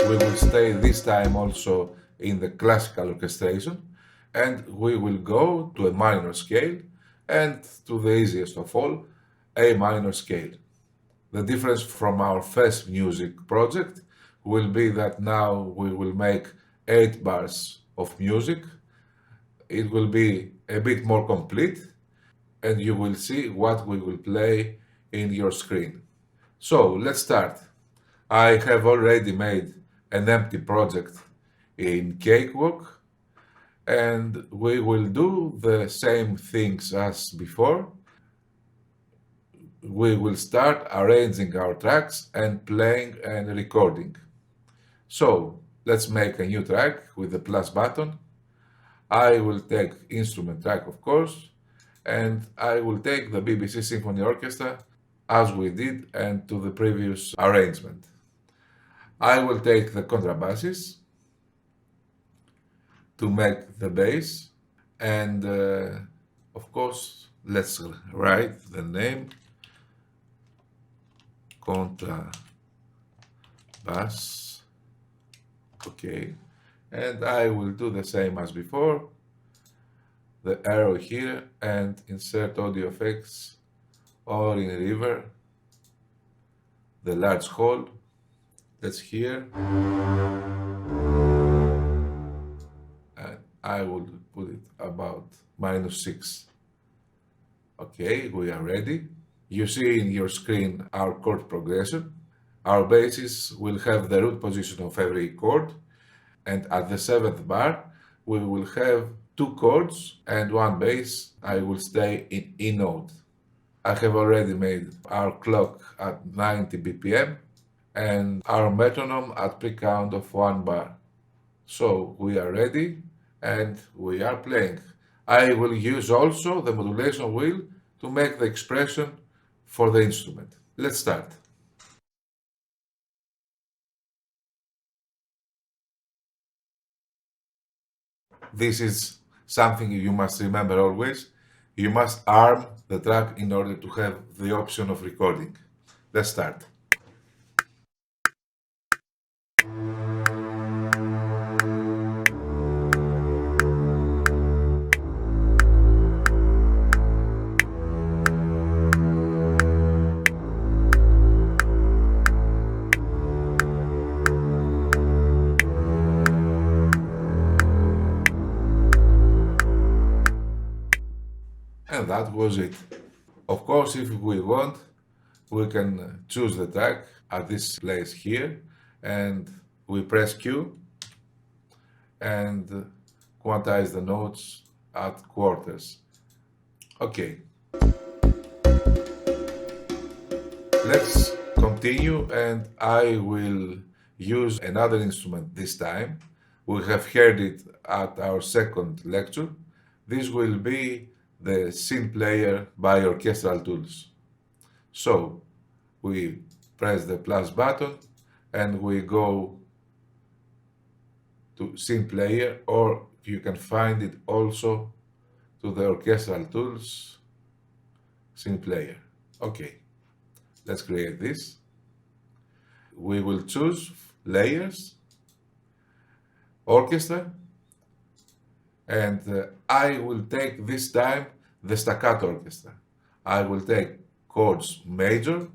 We will stay this time also in the classical orchestration, and we will go to a minor scale and to the easiest of all, A minor scale. The difference from our first music project will be that now we will make 8 bars of music. It will be a bit more complete, and you will see what we will play in your screen. So let's start. I have already made an empty project in Cakewalk, and we will do the same things as before. We will start arranging our tracks and playing and recording. So let's make a new track with the plus button. I will take instrument track, of course, and I will take the BBC Symphony Orchestra as we did and to the previous arrangement. I will take the contrabasses to make the bass, and of course let's write the name contrabass. Okay, and I will do the same as before, the arrow here, and insert audio effects or in river, the large hole. That's here, and I will put it about -6. Okay, we are ready. You see in your screen our chord progression. Our basses will have the root position of every chord, and at the 7th bar we will have 2 chords and 1 bass. I will stay in E note. I have already made our clock at 90 BPM and our metronome at pre-count of 1 bar. So we are ready and we are playing. I will use also the modulation wheel to make the expression for the instrument. Let's start. This is something you must remember always. You must arm the track in order to have the option of recording. Let's start. And that was it. Of course, if we want, we can choose the track at this place here, and we press Q and quantize the notes at quarters. Okay. Let's continue, and I will use another instrument this time. We have heard it at our second lecture. This will be the synth player by Orchestral tools. So we press the plus button and we go to synth player, or you can find it also to the Orchestral tools synth player. Okay, let's create this. We will choose layers, orchestra, and I will take this time the staccato orchestra. I will take chords major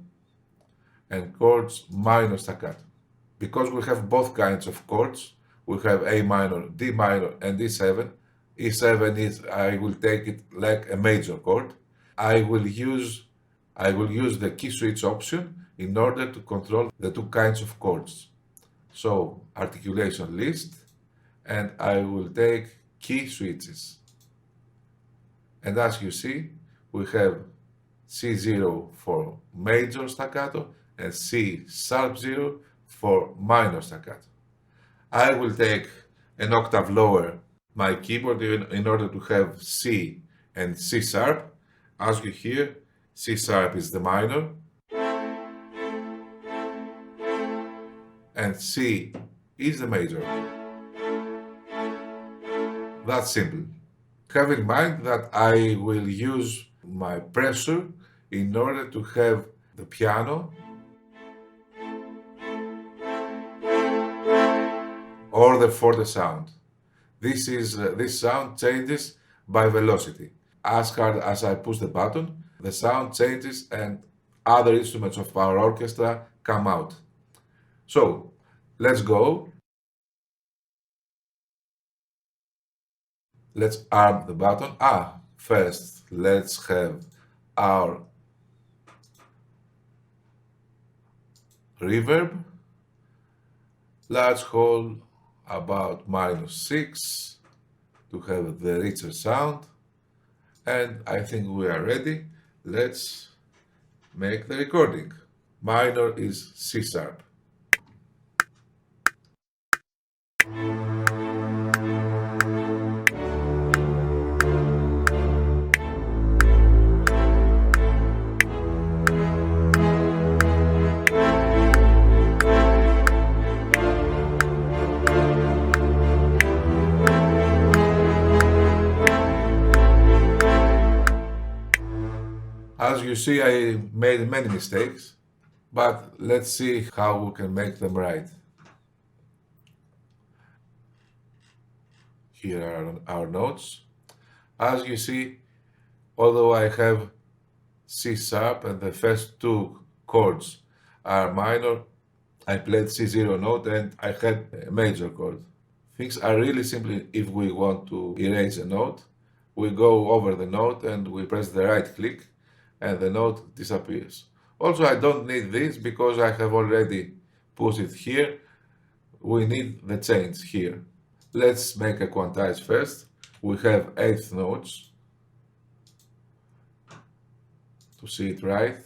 and chords minor staccato. Because we have both kinds of chords, we have A minor, D minor, and E7. E7 is, I will take it like a major chord. I will use the key switch option in order to control the 2 kinds of chords. So articulation list, and I will take key switches. And as you see, we have C0 for major staccato and C sharp 0 for minor staccato. I will take an octave lower my keyboard in order to have C and C sharp. As you hear, C sharp is the minor and C is the major. That's simple. Have in mind that I will use my pressure in order to have the piano order for the sound. This sound changes by velocity. As hard as I push the button, the sound changes and other instruments of our orchestra come out. So let's go. Let's arm the button. First let's have our reverb. Large hole about -6 to have the richer sound. And I think we are ready. Let's make the recording. Minor is C sharp. As you see, I made many mistakes, but let's see how we can make them right. Here are our notes. As you see, although I have C sharp and the first two chords are minor, I played C0 note and I had a major chord. Things are really simple. If we want to erase a note, we go over the note and we press the right click and the note disappears. Also, I don't need this because I have already put it here. We need the change here. Let's make a quantize first. We have 8 notes. To see it right.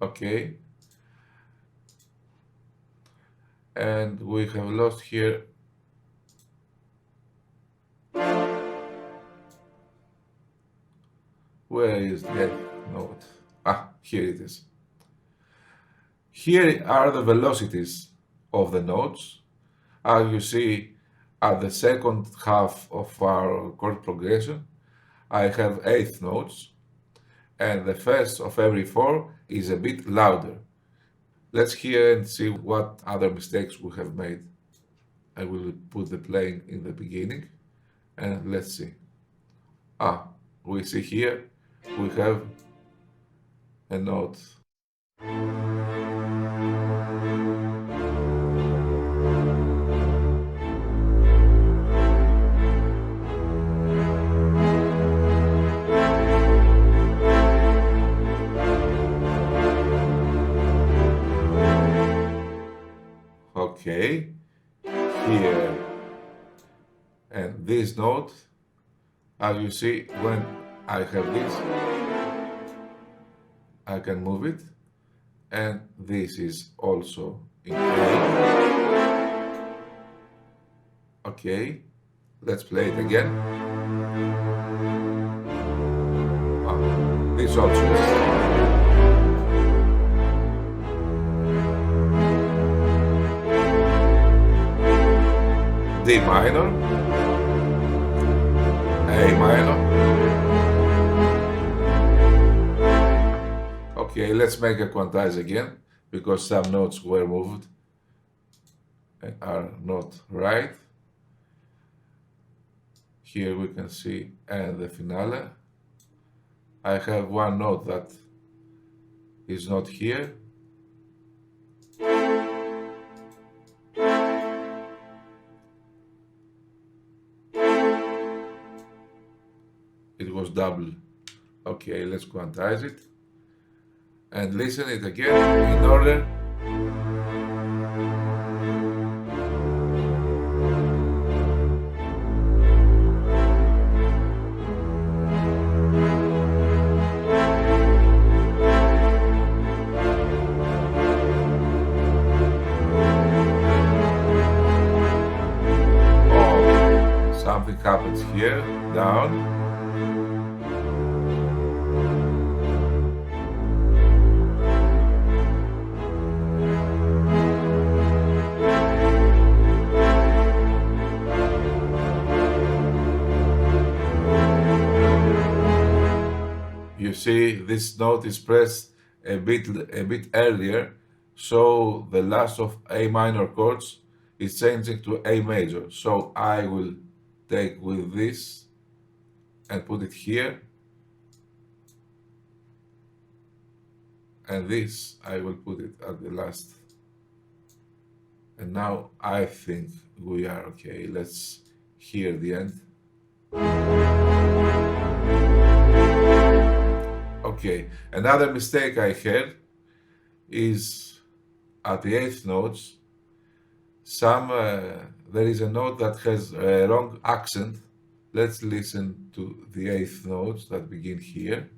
Okay. And we have lost here where is the note? Here it is. Here are the velocities of the notes. As you see, at the second half of our chord progression, I have 8 notes, and the first of every 4 is a bit louder. Let's hear and see what other mistakes we have made. I will put the playing in the beginning, and let's see. We see here we have a note. Okay, here, and this note, as you see, when I have this, I can move it, and this is also in A. Okay, let's play it again. This also is. D minor, A minor. Okay, let's make a quantize again because some notes were moved and are not right. Here we can see and the finale. I have one note that is not here. It was double. Okay, let's quantize it and listen it again in order. Oh, something happens here, down. You see, this note is pressed a bit earlier, so the last of A minor chords is changing to A major. So I will take with this and put it here. And this, I will put it at the last. And now I think we are okay. Let's hear the end. Okay, another mistake I had is at the 8th notes, there is a note that has a wrong accent. Let's listen to the 8th notes that begin here.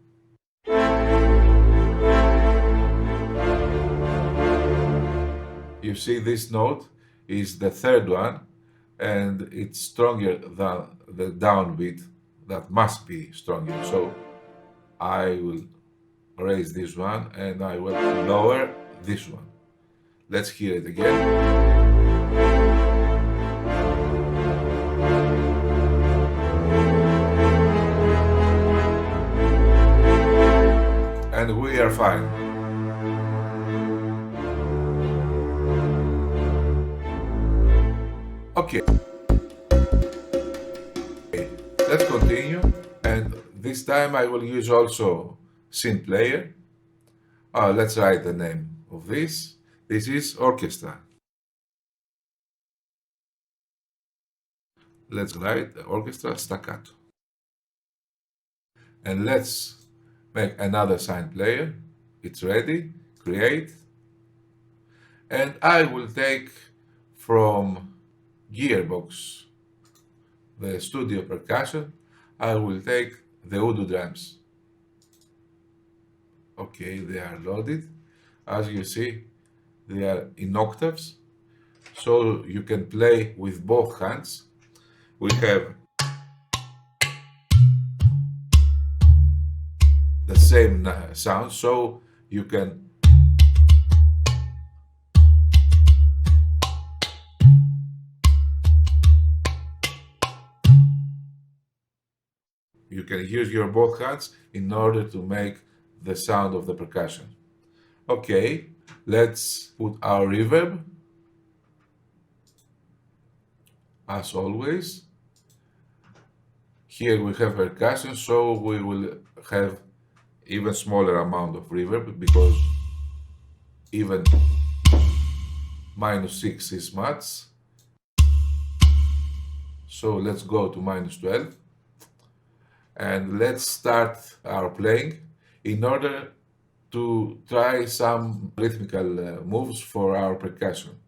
You see, this note is the 3rd one, and it's stronger than the downbeat. That must be stronger. So I will raise this one and I will lower this one. Let's hear it again. And we are fine. Okay. Let's continue, and this time I will use also synth player. Let's write the name of this. This is Orchestra. Let's write the Orchestra staccato. And let's make another synth player. It's ready. Create. And I will take from Gearbox the studio percussion. I will take the Udo drums. Okay, they are loaded. As you see, they are in octaves, so you can play with both hands. We have the same sound, so you can use your both hands in order to make the sound of the percussion. Okay, let's put our reverb. As always, here we have percussion, so we will have even smaller amount of reverb because even -6 is much. So let's go to -12. And let's start our playing in order to try some rhythmical moves for our percussion.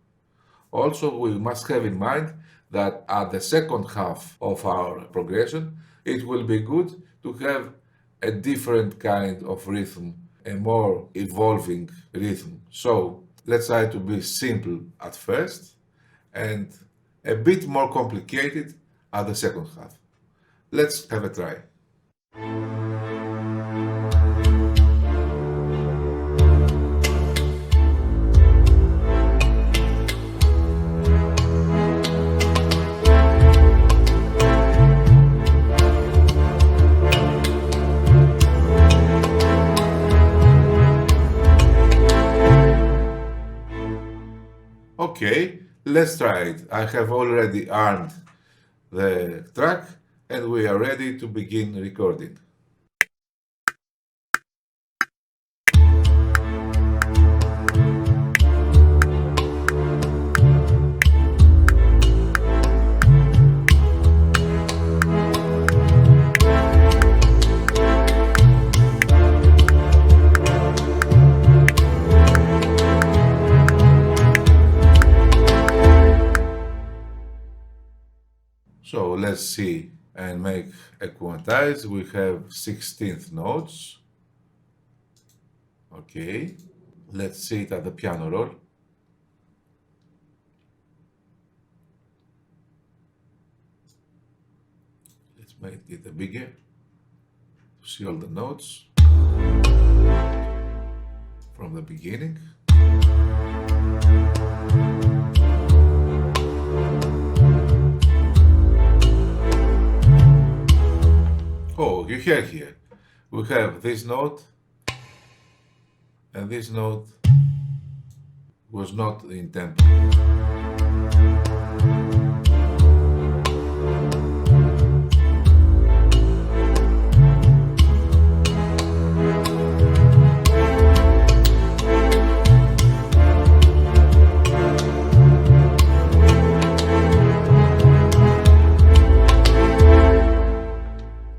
Also, we must have in mind that at the second half of our progression, it will be good to have a different kind of rhythm, a more evolving rhythm. So let's try to be simple at first and a bit more complicated at the second half. Let's have a try. Okay, let's try it. I have already armed the track and we are ready to begin recording. So let's see and make a quantize. We have 16th notes. Okay, let's see it at the piano roll. Let's make it a bigger to see all the notes from the beginning. Oh, you hear here, we have this note, and this note was not in tempo.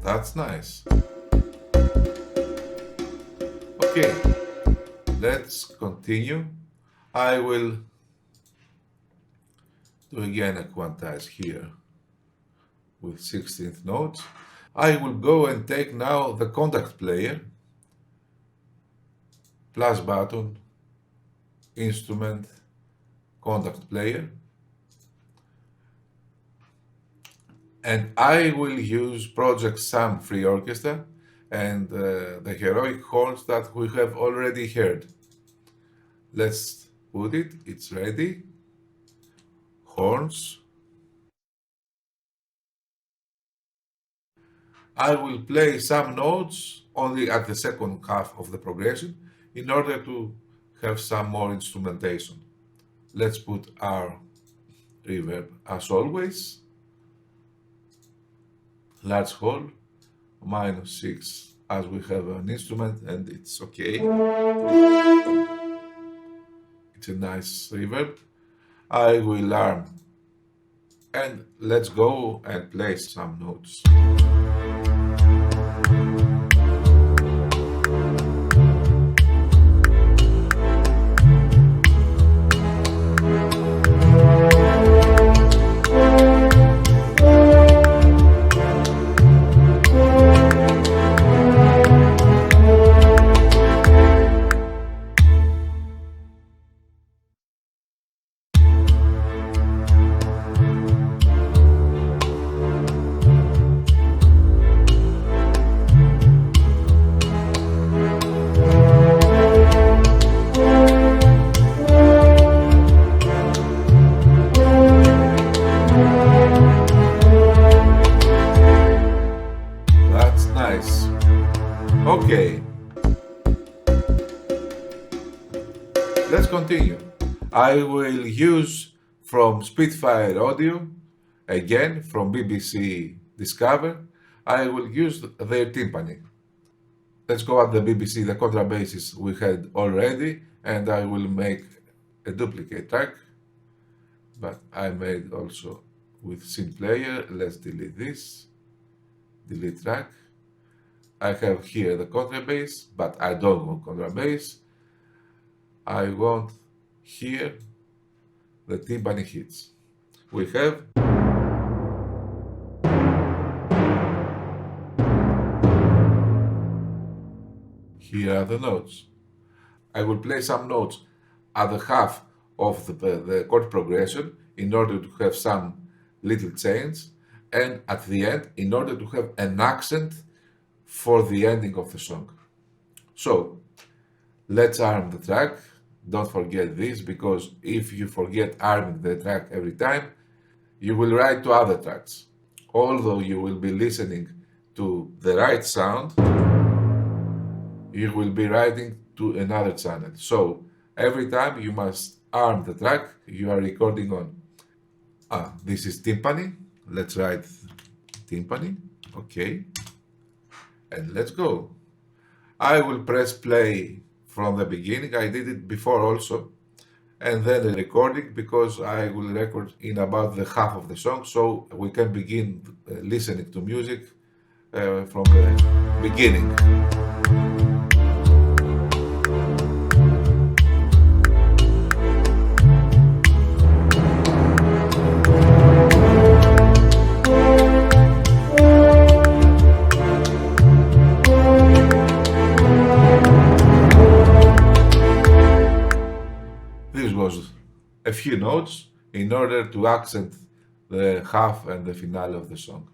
That's nice. Okay, let's continue. I will do again a quantize here with 16th notes. I will go and take now the contact player, plus button, instrument, contact player, and I will use ProjectSam free orchestra and the heroic horns that we have already heard. Let's put it, it's ready. Horns. I will play some notes only at the second half of the progression in order to have some more instrumentation. Let's put our reverb as always. Large hole, -6 as we have an instrument and it's okay. It's a nice reverb. I will arm and let's go and play some notes. Okay, let's continue. I will use from Spitfireaudio, again from BBC Discover, I will use their timpani. Let's go at the BBC, the contrabasses we had already, and I will make a duplicate track, but I made also with synth player. Let's delete this, delete track. I have here the contrabass, but I don't want contrabass. I want here the timpani hits. We have here are the notes. I will play some notes at the half of the chord progression in order to have some little change, and at the end in order to have an accent for the ending of the song. So let's arm the track. Don't forget this, because if you forget arming the track every time, you will write to other tracks. Although you will be listening to the right sound, you will be writing to another channel. So every time you must arm the track you are recording on. This is timpani. Let's write timpani. Okay. And let's go. I will press play from the beginning. I did it before also. And then the recording, because I will record in about the half of the song, so we can begin listening to music from the beginning. A few notes in order to accent the half and the finale of the song.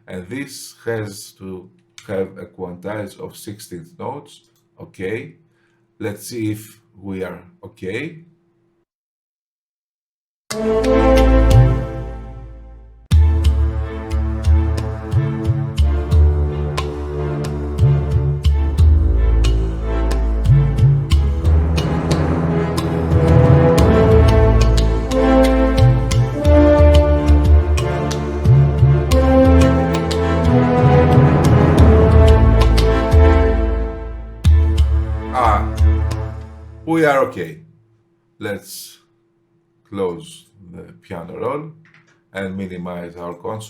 And this has to have a quantize of 16th notes. Okay, let's see if we are okay. we are okay. Let's close the piano roll and minimize our console.